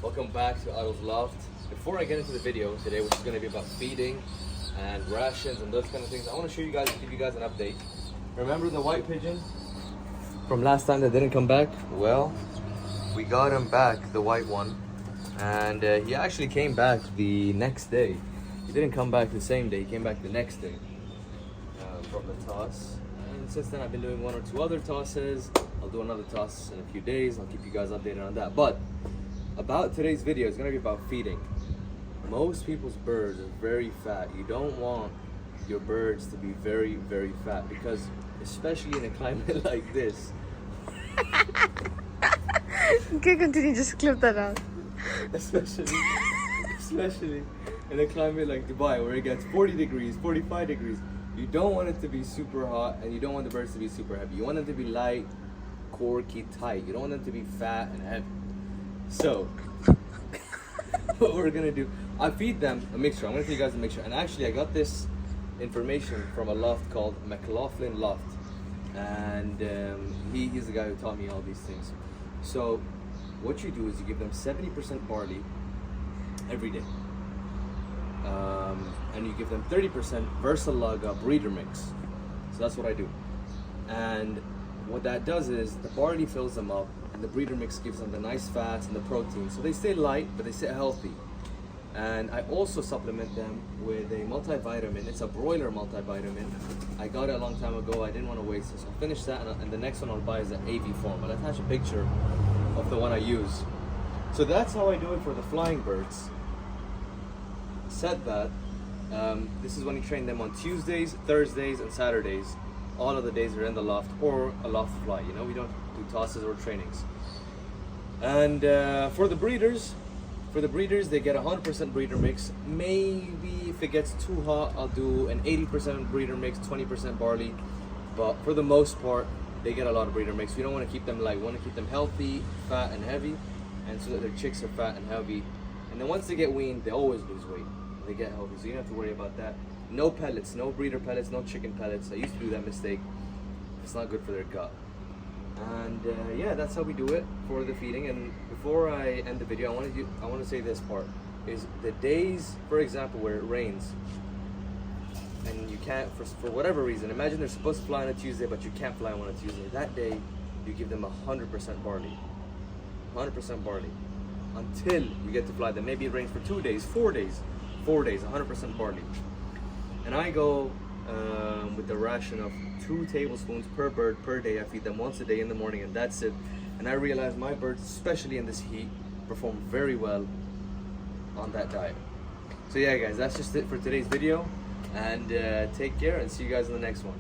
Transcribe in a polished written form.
Welcome back to Adol's Loft. Before I get into the video today, which is going to be about feeding and rations and those kind of things, I want to show you guys, give you guys an update. Remember the white pigeon from last time that didn't come back? Well, we got him back, the white one, and he actually came back the next day. He didn't come back the same day, he came back the next day from the toss. And since then I've been doing one or two other tosses. I'll do another toss in a few days. I'll keep you guys updated on that. But about today's video is going to be about feeding. Most people's birds are very fat. You don't want your birds to be very, very fat because especially in a climate like this. Okay, continue, just clip that out. Especially in a climate like Dubai where it gets 40 degrees, 45 degrees. You don't want it to be super hot and you don't want the birds to be super heavy. You want them to be light, corky, tight. You don't want them to be fat and heavy. So, what we're gonna do, I feed them a mixture. I'm gonna tell you guys a mixture. And actually, I got this information from a loft called McLaughlin Loft. And he's the guy who taught me all these things. So, what you do is you give them 70% barley every day. And you give them 30% Versalaga breeder mix. So that's what I do. And what that does is the barley fills them up and the breeder mix gives them the nice fats and the protein. So they stay light, but they stay healthy. And I also supplement them with a multivitamin. It's a broiler multivitamin. I got it a long time ago. I didn't want to waste it. So I'll finish that and the next one I'll buy is an AV form. I'll attach a picture of the one I use. So that's how I do it for the flying birds. Said that, this is when you train them on Tuesdays, Thursdays, and Saturdays. All of the days are in the loft or a loft fly. You know, we don't do tosses or trainings. And for the breeders, they get 100% breeder mix. Maybe if it gets too hot, I'll do an 80% breeder mix, 20% barley. But for the most part, they get a lot of breeder mix. We don't want to keep them light. We want to keep them healthy, fat, and heavy, and so that their chicks are fat and heavy. And then once they get weaned, they always lose weight. They get healthy, so you don't have to worry about that. No pellets, no breeder pellets, no chicken pellets. I used to do that mistake. It's not good for their gut. And yeah, that's how we do it for the feeding. And before I end the video, I want to say this part is the days, for example, where it rains and you can't, for whatever reason, imagine they're supposed to fly on a Tuesday, but you can't fly on a Tuesday. That day, you give them 100% barley, 100% barley, until you get to fly them. Maybe it rains for 2 days, 4 days, 100% barley. And I go with the ration of 2 tablespoons per bird per day. I feed them once a day in the morning and that's it. And I realize my birds, especially in this heat, perform very well on that diet. So yeah guys, that's just it for today's video. And take care and see you guys in the next one.